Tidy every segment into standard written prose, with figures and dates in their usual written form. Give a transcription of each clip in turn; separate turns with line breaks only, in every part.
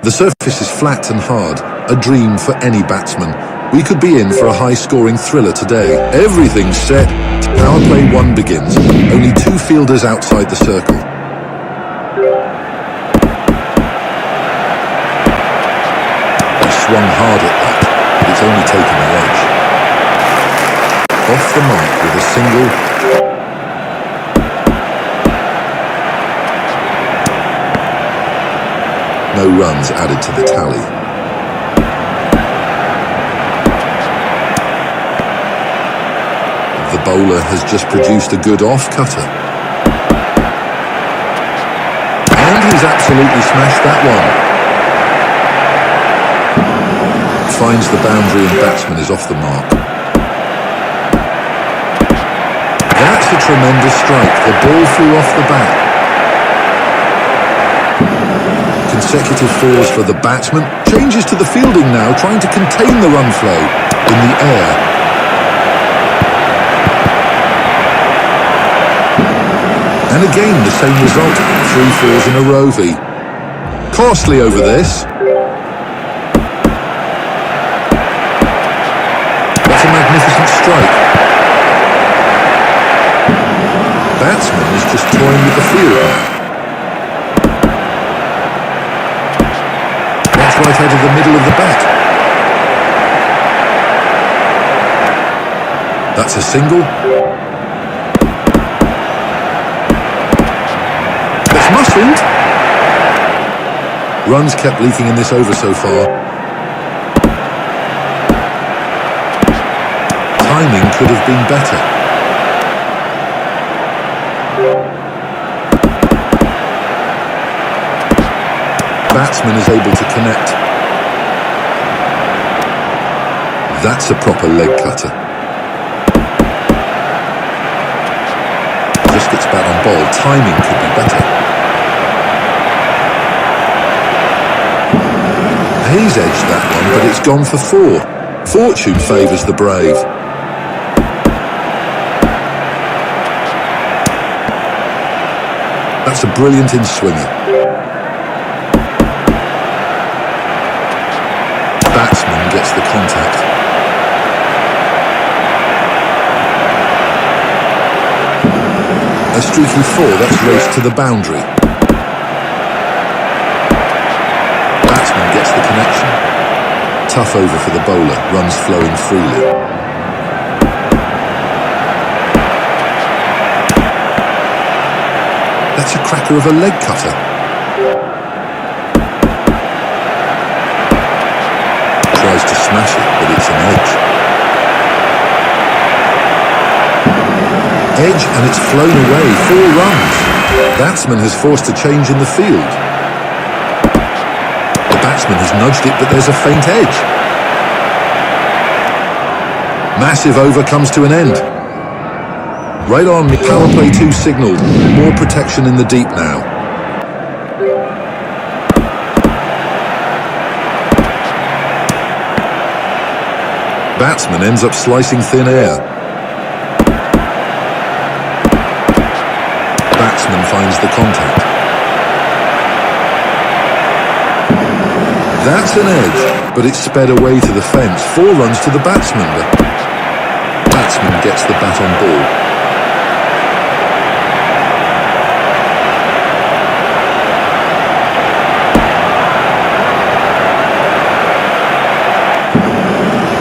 The surface is flat and hard, a dream for any batsman. We could be in for a high-scoring thriller today. Everything's set. Power play 1 begins. Only 2 fielders outside the circle. He swung hard at that, but it's only taken the edge. Off the mark with a single. No runs added to the tally. The bowler has just produced a good off-cutter. And he's absolutely smashed that one. Finds the boundary and batsman is off the mark. That's a tremendous strike. The ball flew off the bat. Consecutive fours for the batsman. Changes to the fielding now, trying to contain the run flow in the air. And again, the same result. 3 fours in a row, V. Costly over this. That's a magnificent strike. Batsman is just toying with the field now. That's right out of the middle of the bat. That's a single. Muscled. Runs kept leaking in this over so far. Timing could have been better. Batsman is able to connect. That's a proper leg cutter. Just gets bat on ball. Timing could be better. He's edged that one, but it's gone for 4. Fortune favours the brave. That's a brilliant in-swinger. Batsman gets the contact. A streaky 4, that's raced to the boundary. Gets the connection. Tough over for the bowler, runs flowing freely. That's a cracker of a leg cutter. Tries to smash it, but it's an edge. Edge and it's flown away, 4 runs. Batsman has forced a change in the field. Batsman has nudged it, but there's a faint edge. Massive over comes to an end. Right on, power play 2 signalled. More protection in the deep now. Batsman ends up slicing thin air. Batsman finds the contact. That's an edge, but it's sped away to the fence. 4 runs to the batsman, but batsman gets the bat on ball.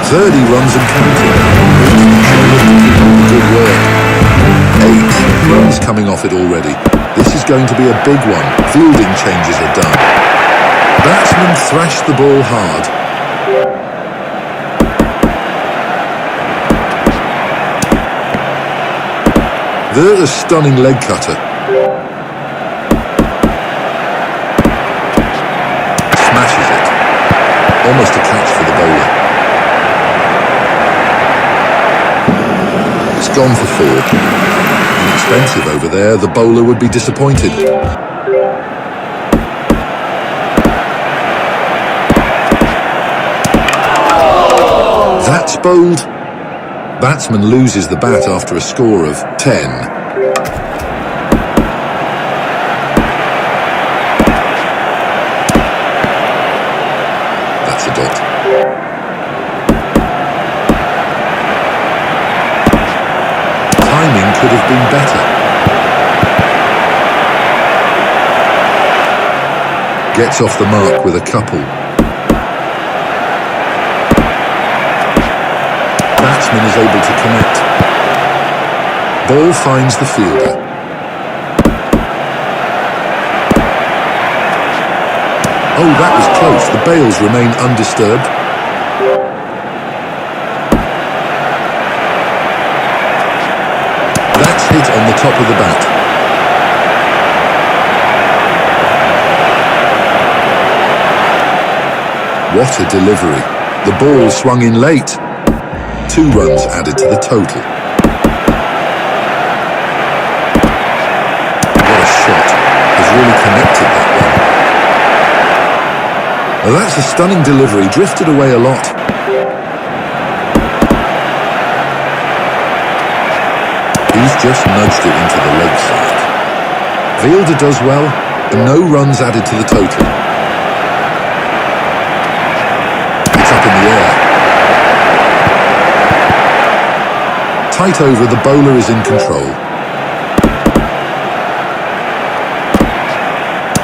"30 runs and counting. Good work. 8 runs coming off it already. This is going to be a big one. Fielding changes are done. Batsman thrashed the ball hard. There's a stunning leg cutter. Smashes it. Almost a catch for the bowler. It's gone for 4. Inexpensive over there. The bowler would be disappointed. That's bowled. Batsman loses the bat after a score of 10. Gets off the mark with a couple. Batsman is able to connect. Ball finds the fielder. Oh, that was close. The bails remain undisturbed. That's hit on the top of the bat. What a delivery. The ball swung in late. 2 runs added to the total. What a shot. Has really connected that one. Well, that's a stunning delivery. Drifted away a lot. He's just nudged it into the leg side. Fielder does well, and no runs added to the total. It's up in the air. Tight over, the bowler is in control.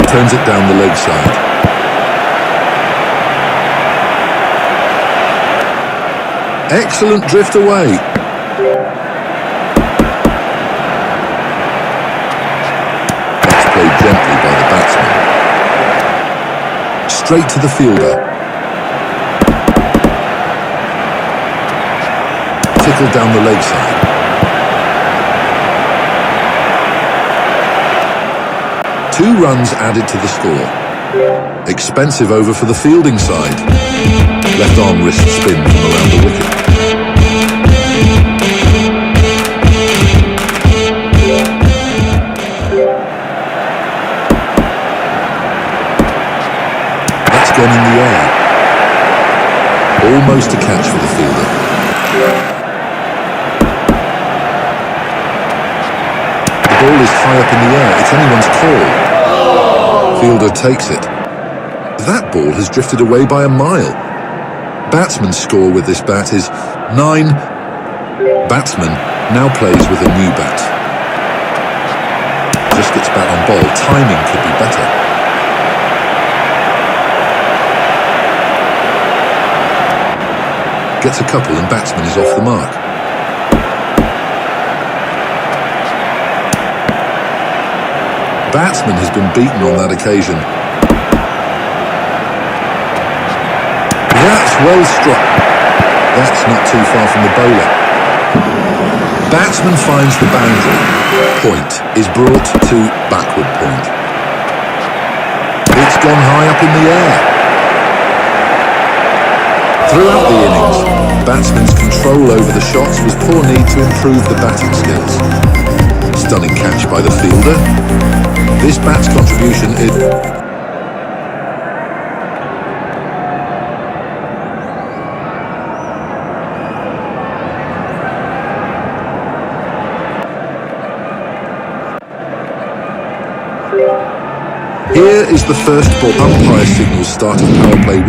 Turns it down the leg side. Excellent drift away. That's played gently by the batsman. Straight to the fielder. Tickled down the leg side. Two runs added to the score. Expensive over for the fielding side. Left arm wrist spin from around the wicket. That's gone in the air. Almost a catch for the fielder. The ball is high up in the air. It's anyone's call. Fielder takes it. That ball has drifted away by a mile. Batsman's score with this bat is 9. Batsman now plays with a new bat. Just gets back on ball. Timing could be better. Gets a couple and batsman is off the mark. Batsman has been beaten on that occasion. That's well struck. That's not too far from the bowler. Batsman finds the boundary. Point is brought to backward point. It's gone high up in the air. Throughout the innings, batsman's control over the shots was poor need to improve the batting skills. Stunning catch by the fielder. This bat's contribution is... Here is the first ball. Umpire signals start of power play 1.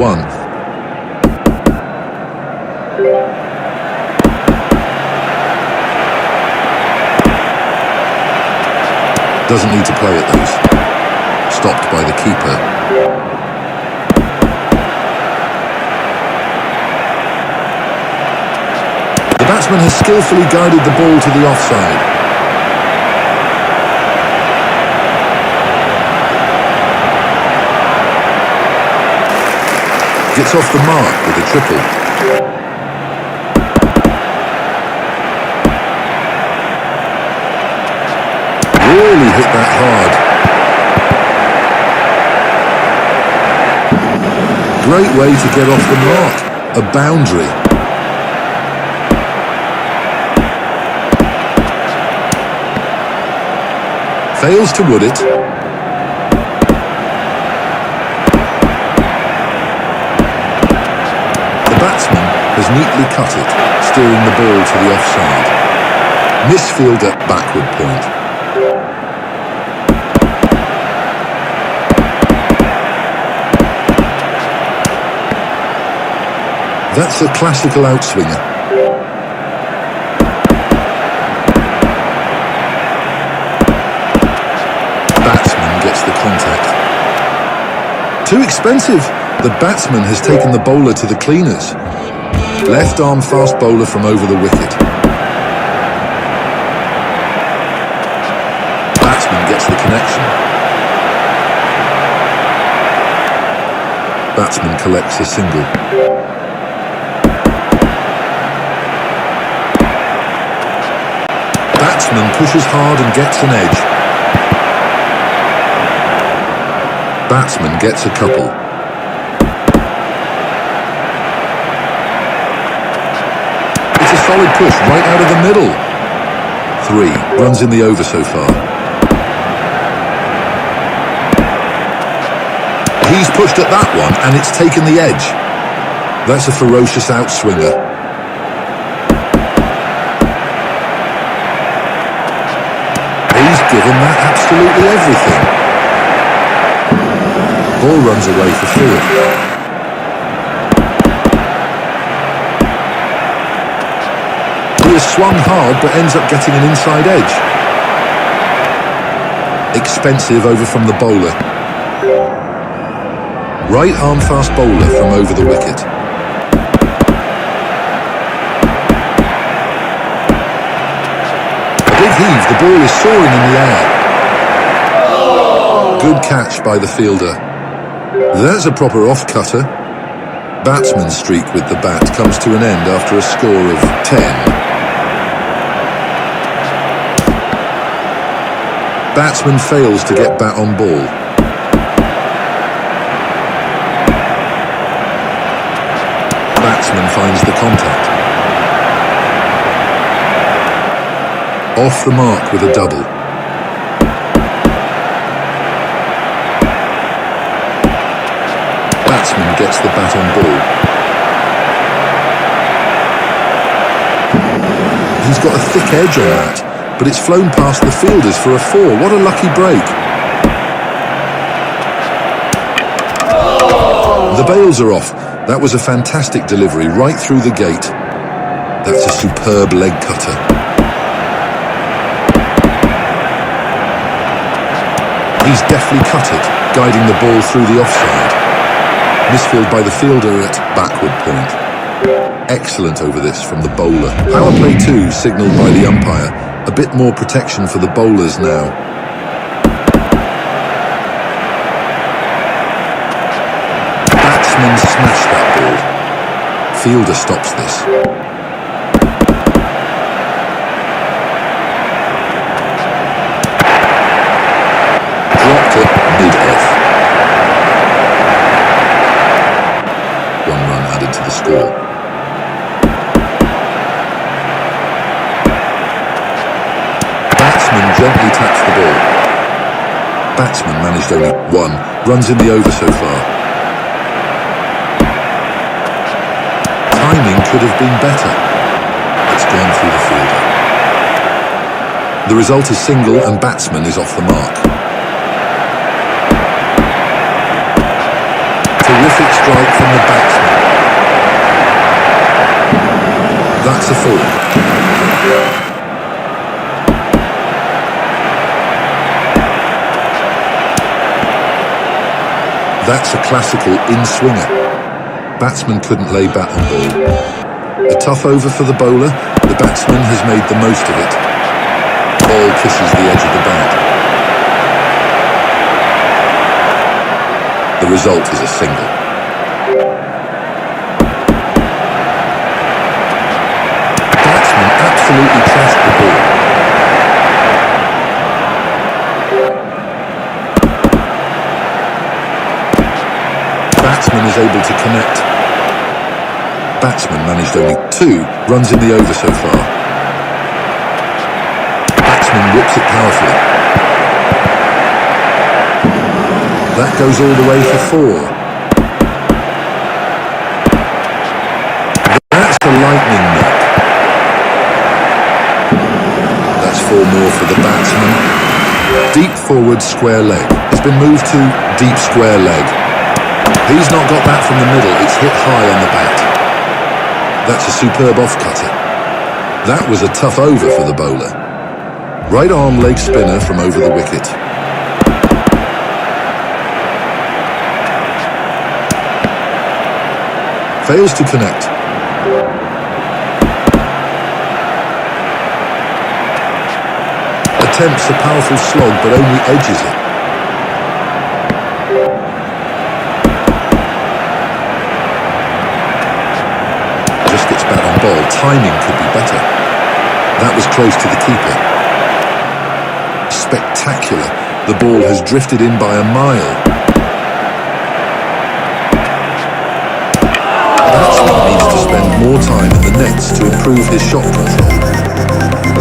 Doesn't need to play at those. Stopped by the keeper. The batsman has skillfully guided the ball to the offside. Gets off the mark with a triple. Really hit that hard. Great way to get off the mark. A boundary. Fails to wood it. The batsman has neatly cut it, steering the ball to the offside. Misfield at backward point. That's a classical outswinger. Batsman gets the contact. Too expensive. The batsman has taken the bowler to the cleaners. Left arm fast bowler from over the wicket. Batsman gets the connection. Batsman collects a single. Batsman pushes hard and gets an edge. Batsman gets a couple. It's a solid push right out of the middle. 3 runs in the over so far. He's pushed at that one and it's taken the edge. That's a ferocious outswinger. He's given that absolutely everything. Ball runs away for 4. He has swung hard but ends up getting an inside edge. Expensive over from the bowler. Right arm fast bowler from over the wicket. A big heave, the ball is soaring in the air. Good catch by the fielder. That's a proper off-cutter. Batsman's streak with the bat comes to an end after a score of 10. Batsman fails to get bat on ball. Batsman finds the contact. Off the mark with a double. Batsman gets the bat on ball. He's got a thick edge on that, but it's flown past the fielders for a 4. What a lucky break. The bails are off. That was a fantastic delivery right through the gate. That's a superb leg cutter. He's deftly cut it, guiding the ball through the offside. Misfield by the fielder at backward point. Excellent over this from the bowler. Power play 2 signalled by the umpire. A bit more protection for the bowlers now. Batsman smashed that ball. Fielder stops this. Dropped it mid-off. 1 run added to the score. Batsman gently taps the ball. Batsman managed only 1. Runs in the over so far. Timing could have been better. It's gone through the fielder. The result is single and batsman is off the mark. Terrific strike from the batsman. That's a 4. That's a classical in-swinger. Batsman couldn't lay bat on ball. A tough over for the bowler. The batsman has made the most of it. Ball kisses the edge of the bat. The result is a single. Batsman absolutely trashed the ball. Batsman is able to connect. Batsman managed only 2 runs in the over so far. Batsman whips it powerfully. That goes all the way for 4. That's a lightning knock. That's 4 more for the batsman. Deep forward square leg. It's been moved to deep square leg. He's not got that from the middle, it's hit high on the bat. That's a superb off-cutter. That was a tough over for the bowler. Right arm leg spinner from over the wicket. Fails to connect. Attempts a powerful slog, but only edges it. Just gets bad on ball. Timing could be better. That was close to the keeper. Spectacular. The ball has drifted in by a mile. Batsman needs to spend more time in the nets to improve his shot control.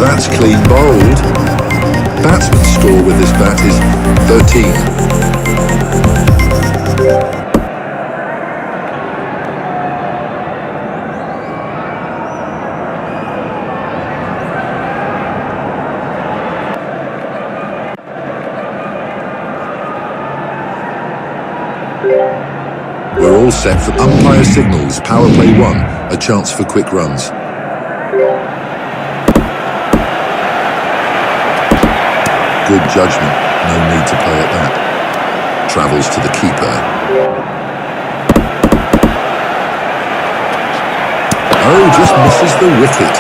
That's clean bowled. Batsman's score with this bat is 13. We're all set for umpire signals. Power play 1, a chance for quick runs. Good judgment, no need to play at that. Travels to the keeper. Oh, just misses the wicket.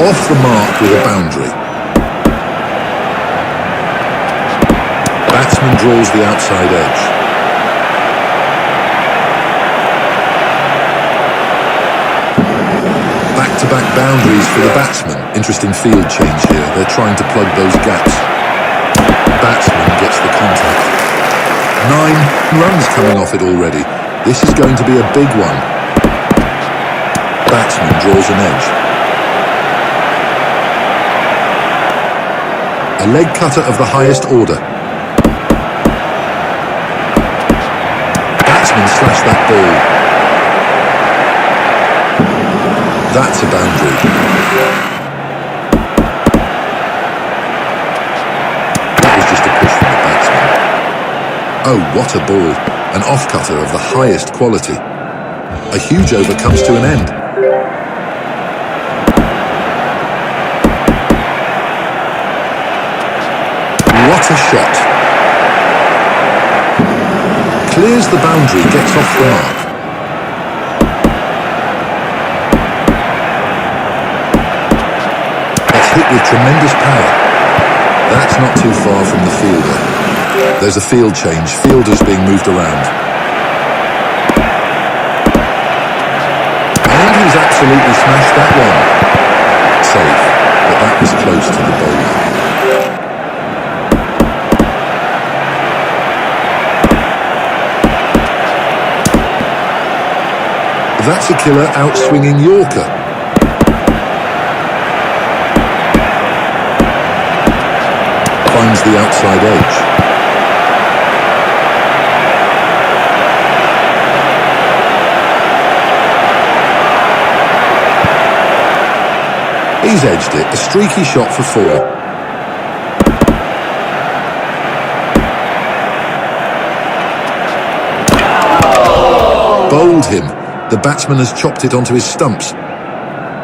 Off the mark with a boundary. Batsman draws the outside edge. Back-to-back boundaries for the batsman. Interesting field change here. They're trying to plug those gaps. Batsman gets the contact. 9 runs coming off it already. This is going to be a big one. Batsman draws an edge. A leg cutter of the highest order. Batsman slashed that ball. That's a boundary. That was just a push from the batsman. Oh, what a ball. An off-cutter of the highest quality. A huge over comes to an end. What a shot. Clears the boundary, gets off the mark. Hit with tremendous power. That's not too far from the fielder. There's a field change. Fielders being moved around. And he's absolutely smashed that one. Safe, but that was close to the bowler. That's a killer out-swinging Yorker. Finds the outside edge. He's edged it, a streaky shot for 4. Bowled him. The batsman has chopped it onto his stumps.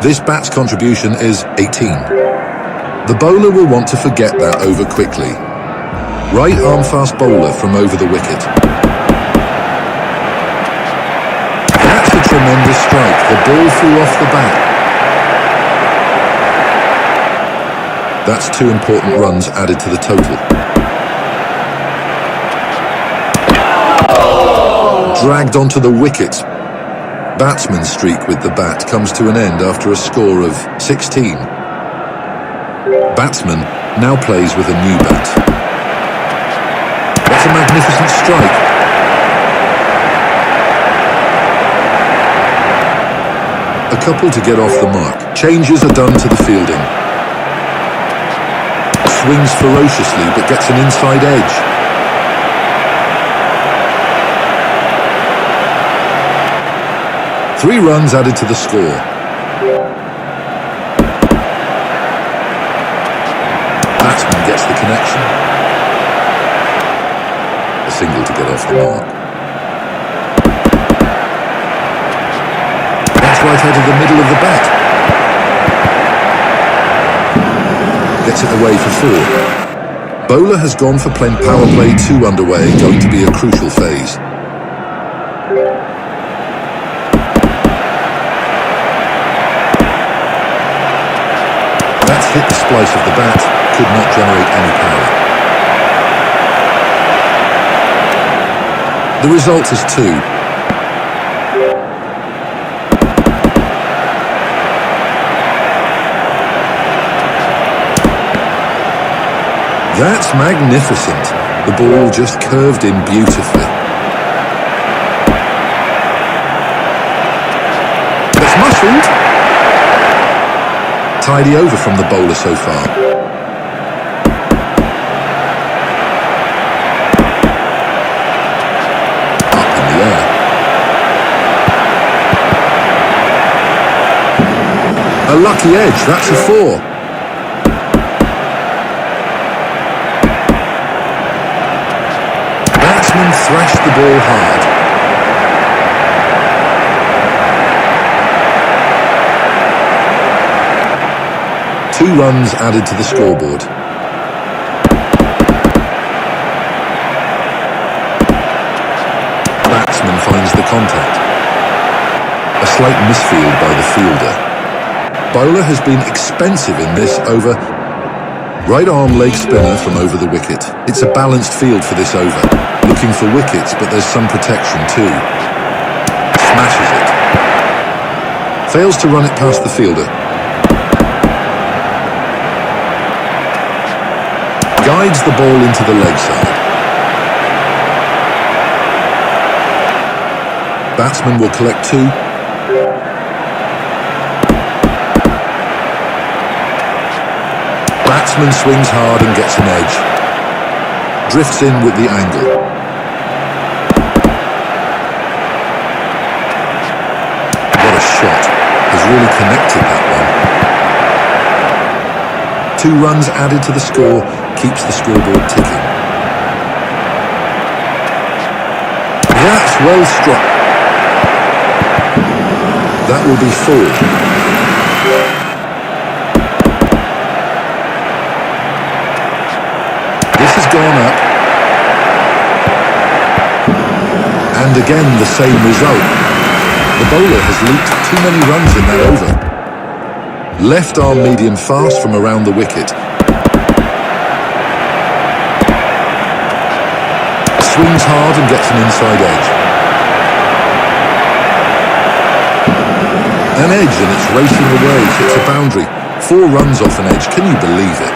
This bat's contribution is 18. The bowler will want to forget that over quickly. Right arm fast bowler from over the wicket. That's a tremendous strike. The ball flew off the bat. That's 2 important runs added to the total. Dragged onto the wicket. Batsman's streak with the bat comes to an end after a score of 16. Batsman now plays with a new bat. That's a magnificent strike. A couple to get off the mark. Changes are done to the fielding. Swings ferociously but gets an inside edge. Three runs added to the score. Batsman gets the connection. A single to get off the mark. That's right out of the middle of the bat. Gets it away for 4. Bowler has gone for playing power play 2 underway, going to be a crucial phase. That's hit the splice of the bat, could not generate any power. The result is 2. That's magnificent. The ball just curved in beautifully. That's muscled. Tidy over from the bowler so far. Up in the air. A lucky edge, that's a 4. Batsman thrashed the ball hard. Two runs added to the scoreboard. Batsman finds the contact. A slight misfield by the fielder. Bowler has been expensive in this over. Right arm leg spinner from over the wicket. It's a balanced field for this over. Looking for wickets, but there's some protection too. Smashes it. Fails to run it past the fielder. Guides the ball into the leg side. Batsman will collect 2. Batsman swings hard and gets an edge. Drifts in with the angle. What a shot. Has really connected that one. 2 runs added to the score, keeps the scoreboard ticking. That's well struck. That will be 4. Gone up. And again the same result. The bowler has leaked too many runs in that over. Left arm medium fast from around the wicket. Swings hard and gets an inside edge. An edge and it's racing away, hits a boundary. 4 runs off an edge, can you believe it?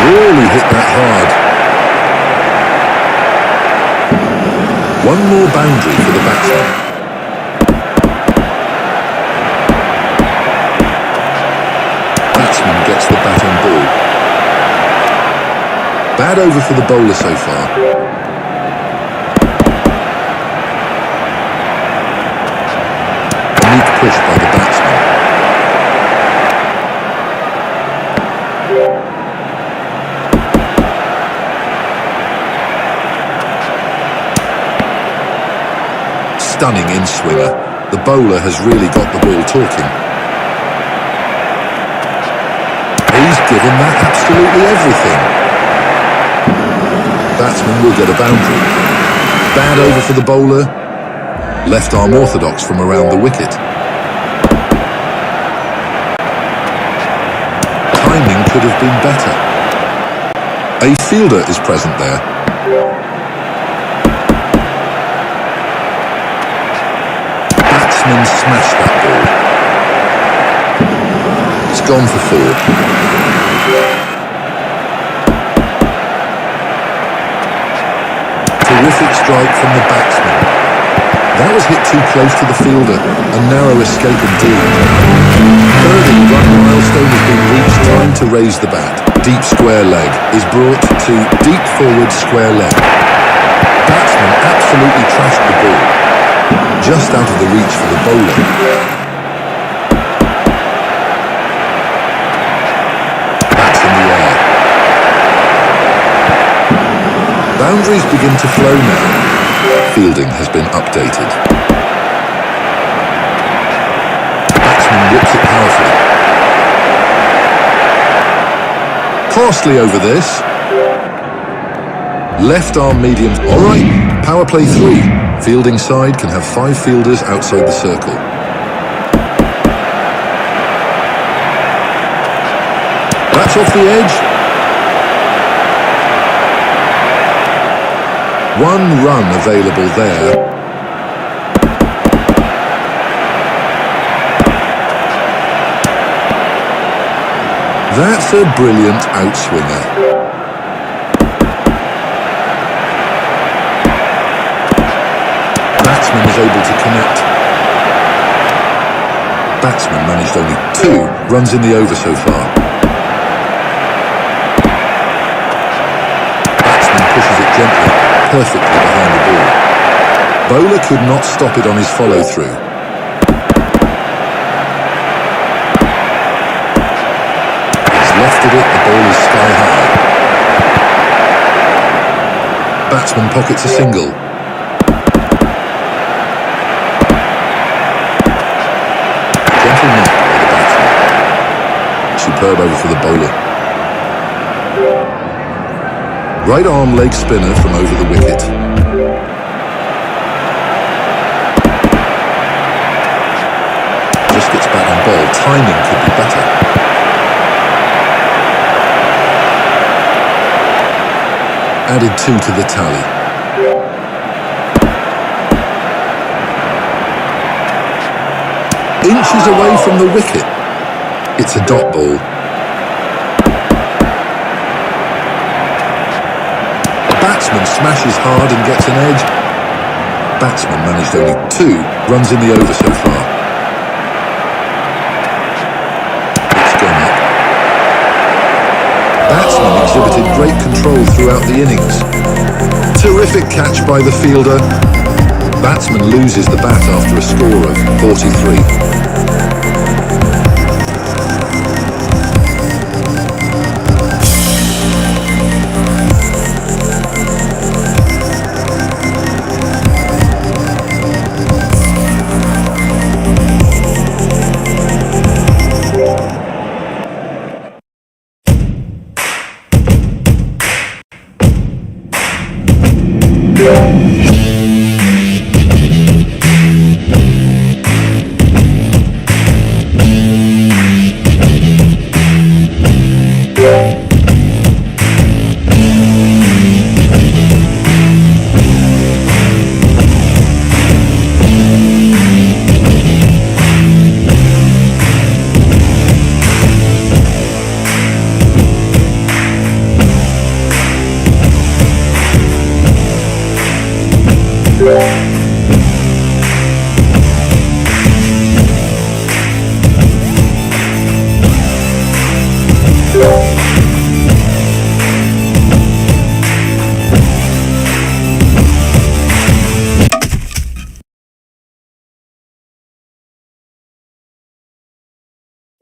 Really hit that hard. 1 more boundary for the batsman. Batsman gets the bat on ball. Bad over for the bowler so far. Unique push by the batsman. Stunning in-swinger. The bowler has really got the ball talking. He's given that absolutely everything. Batsman will get a boundary. Bad over for the bowler. Left arm orthodox from around the wicket. Timing could have been better. A fielder is present there. Batsman smashed that ball. It's gone for 4. Terrific strike from the batsman. That was hit too close to the fielder. A narrow escape indeed. Third run milestone has been reached. Time to raise the bat. Deep square leg is brought to deep forward square leg. Batsman absolutely trashed the ball. Just out of the reach for the bowler. Bats in the air. Boundaries begin to flow now. Fielding has been updated. Batsman whips it powerfully. Costly over this. Left arm medium. All right, power play 3. Fielding side can have 5 fielders outside the circle. That's off the edge. One run available there. That's a brilliant outswinger. Batsman is able to connect. Batsman managed only 2 runs in the over so far. Batsman pushes it gently, perfectly behind the ball. Bowler could not stop it on his follow-through. He's lefted it, the ball is sky high. Batsman pockets a single. Superb over for the bowler. Right arm leg spinner from over the wicket. Just gets back on ball. Timing could be better. Added 2 to the tally. Inches away from the wicket. It's a dot ball. The batsman smashes hard and gets an edge. Batsman managed only 2 runs in the over so far. It's gone up. Batsman exhibited great control throughout the innings. Terrific catch by the fielder. Batsman loses the bat after a score of 43.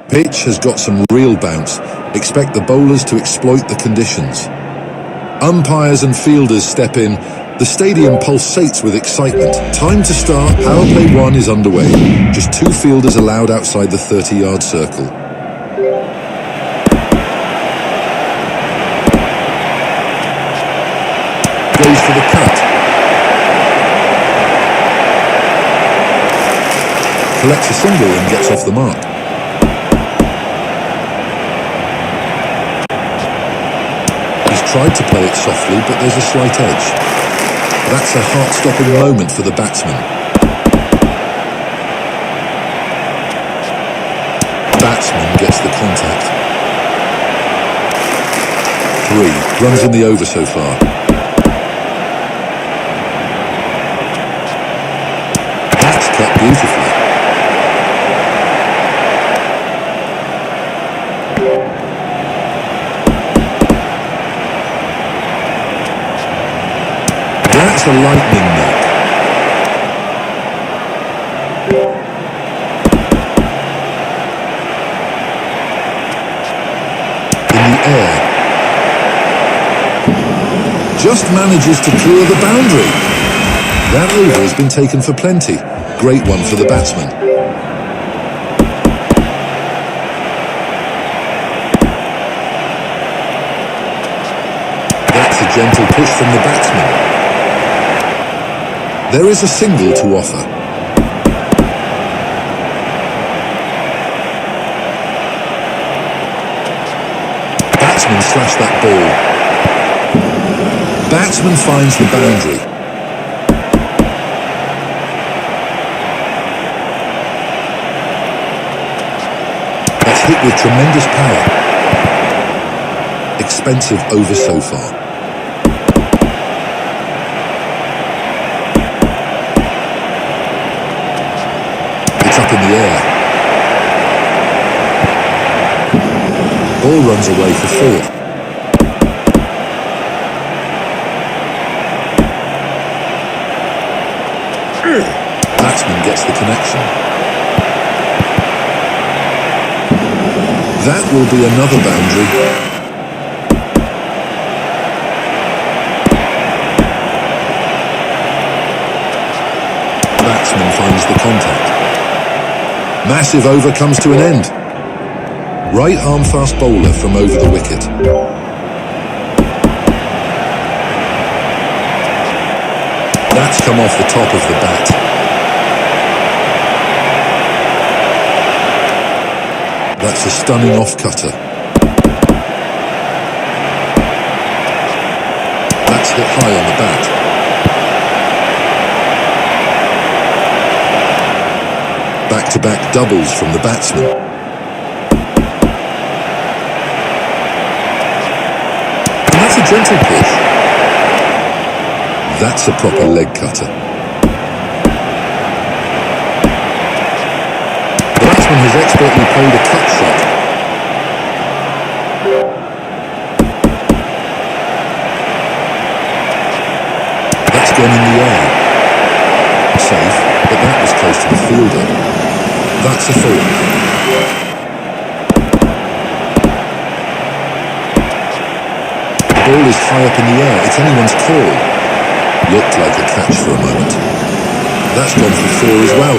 Pitch has got some real bounce. Expect the bowlers to exploit the conditions. Umpires and fielders step in. The stadium pulsates with excitement. Time to start. Power play 1 is underway. Just 2 fielders allowed outside the 30-yard circle. Goes for the cut. Collects a single and gets off the mark. Tried to play it softly, but there's a slight edge. That's a heart-stopping moment for the batsman. Batsman gets the contact. 3 runs in the over so far. That's cut beautifully. That's a lightning knock. In the air. Just manages to clear the boundary. That over has been taken for plenty. Great one for the batsman. That's a gentle push from the batsman. There is a single to offer. batsman slashed that ball. Batsman finds the boundary. That's hit with tremendous power. Expensive over so far. It's up in the air. Ball runs away for 4. Batsman gets the connection. That will be another boundary. Batsman finds the contact. Massive over comes to an end. Right arm fast bowler from over the wicket. That's come off the top of the bat. That's a stunning off-cutter. That's hit high on the bat. Back-to-back doubles from the batsman. And that's a gentle push. That's a proper leg cutter. The batsman has expertly played a cut shot. That's gone in the air. Safe, but that was close to the fielder. That's a 4. The ball is high up in the air. It's anyone's call. Looked like a catch for a moment. That's gone for 4 as well.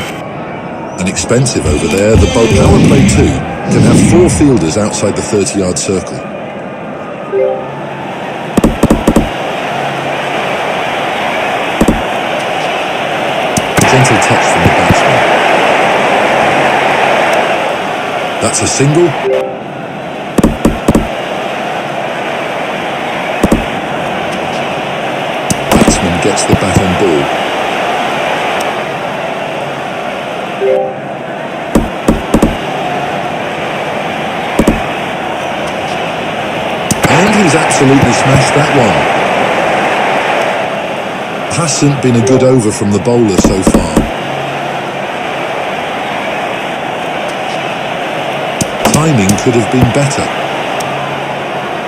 And expensive over there. The power play 2 can have 4 fielders outside the 30-yard circle. Gentle touch from the batsman. That's a single. Batsman gets the bat on ball. And he's absolutely smashed that one. Hasn't been a good over from the bowler so far. Timing could have been better.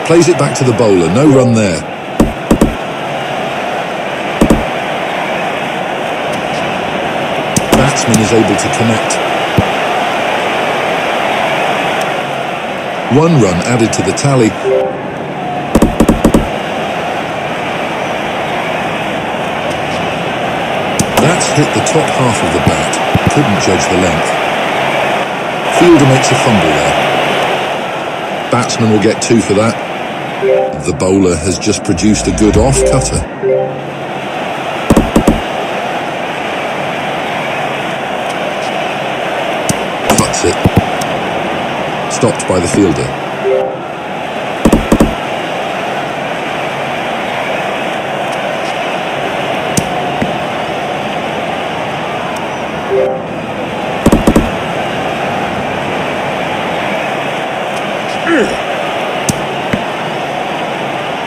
Plays it back to the bowler, no run there. Batsman is able to connect. 1 run added to the tally. That's hit the top half of the bat. Couldn't judge the length. Fielder makes a fumble there. Batsman will get 2 for that. The bowler has just produced a good off-cutter. Cuts it. Stopped by the fielder.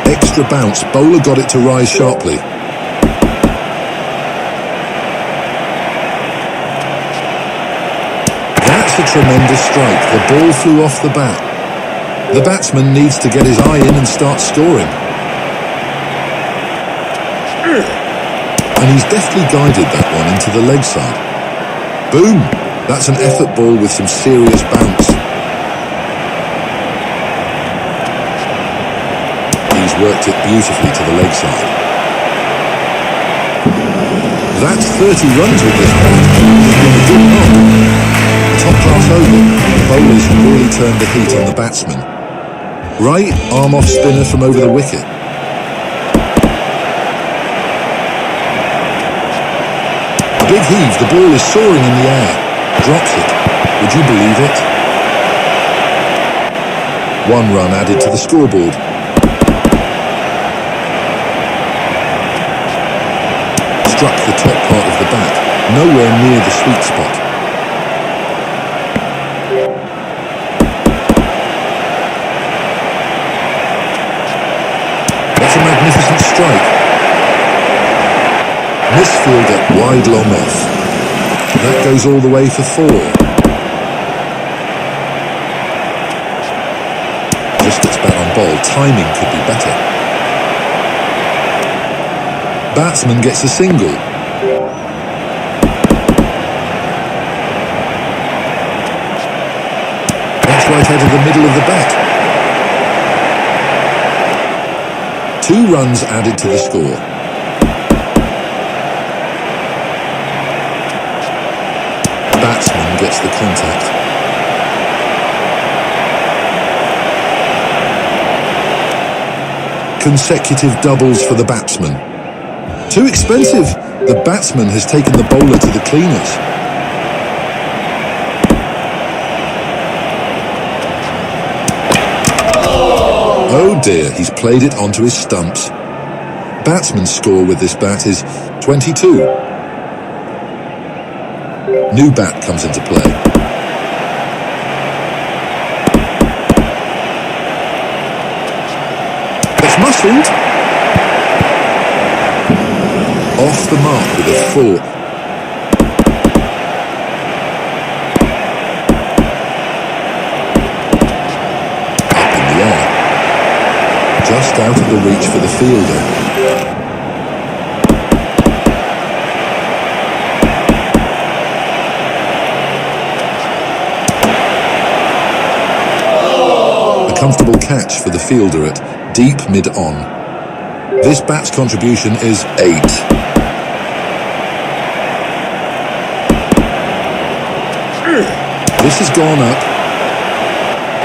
Extra bounce, bowler got it to rise sharply. That's a tremendous strike, the ball flew off the bat. The batsman needs to get his eye in and start scoring. And he's deftly guided that one into the leg side. Boom! That's an effort ball with some serious bounce. Worked it beautifully to the leg side. That's 30 runs with this ball. It's been a good knock. Top class over. The bowlers have really turned the heat on the batsman. Right arm off spinner from over the wicket. A big heave. The ball is soaring in the air. Drops it. Would you believe it? 1 run added to the scoreboard. Struck the top part of the bat, nowhere near the sweet spot. That's a magnificent strike. Misfielder wide long off. That goes all the way for 4. Just gets back on ball. Timing could be better. Batsman gets a single. That's right out of the middle of the bat. 2 runs added to the score. Batsman gets the contact. Consecutive doubles for the batsman. Too expensive. The batsman has taken the bowler to the cleaners. Oh dear, he's played it onto his stumps. Batsman's score with this bat is 22. New bat comes into play. That's muscled. Off the mark with a 4. Up in the air. Just out of the reach for the fielder. Comfortable catch for the fielder at deep mid-on. This bat's contribution is 8. This has gone up.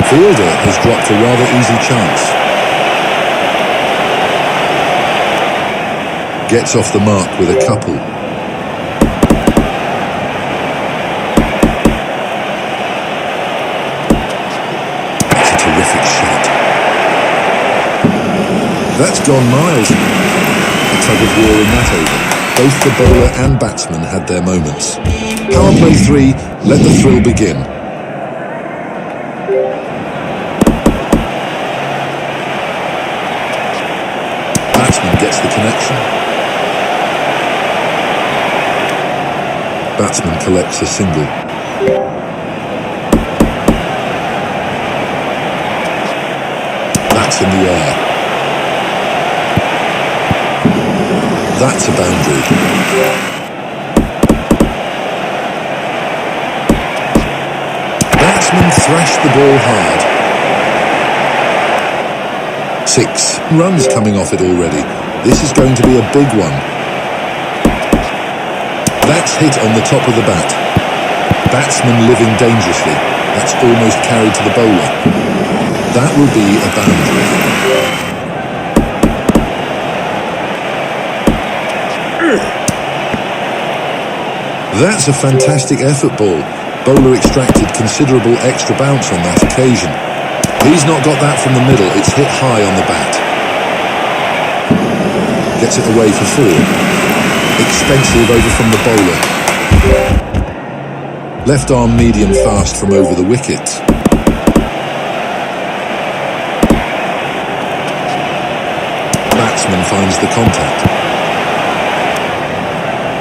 Fielder has dropped a rather easy chance. Gets off the mark with a couple. Terrific shot. That's gone miles. A tug of war in that over. Both the bowler and batsman had their moments. Power play 3, let the thrill begin. Batsman gets the connection. Batsman collects a single. In the air. That's a boundary. Batsman thrashed the ball hard. 6 runs coming off it already. This is going to be a big one. That's hit on the top of the bat. Batsman living dangerously. That's almost carried to the bowler. That will be a boundary. That's a fantastic effort ball. Bowler extracted considerable extra bounce on that occasion. He's not got that from the middle. It's hit high on the bat. Gets it away for 4. Expensive over from the bowler. Left arm medium fast from over the wicket. Batsman finds the contact.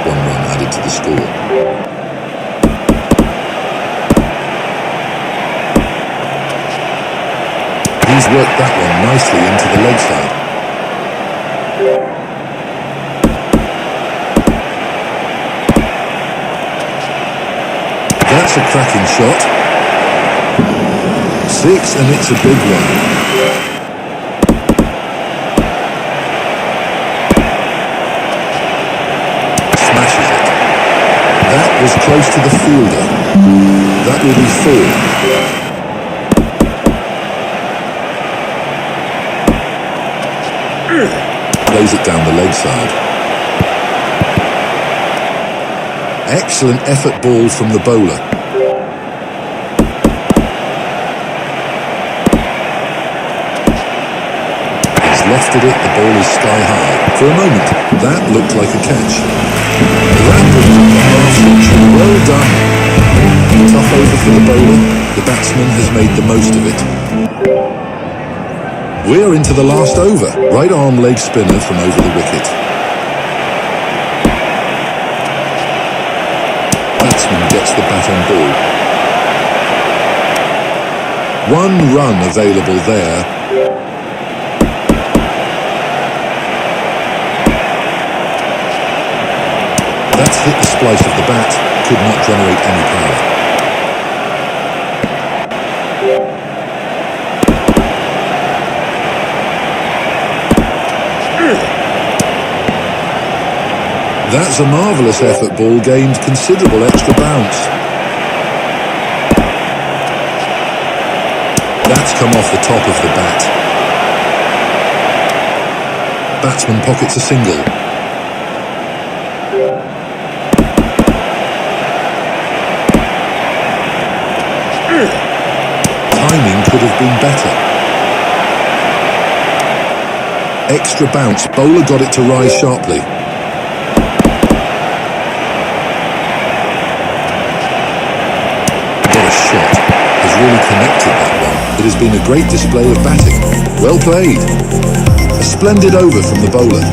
1 run added to the score. He's worked that one nicely into the leg side. That's a cracking shot. 6, and it's a big one. That was close to the fielder. That will be 4. Plays it down the leg side. Excellent effort ball from the bowler. lifted it, the ball is sky high. For a moment, that looked like a catch. That brings up the half century. Well done. A tough over for the bowler. The batsman has made the most of it. We're into the last over. Right arm leg spinner from over the wicket. Batsman gets the bat on ball. 1 run available there. That's hit the splice of the bat, could not generate any power. That's a marvellous effort ball, gained considerable extra bounce. That's come off the top of the bat. Batsman pockets a single. Timing could have been better. Extra bounce, bowler got it to rise sharply. What a shot, has really connected that one. It has been a great display of batting. Well played. A splendid over from the bowler.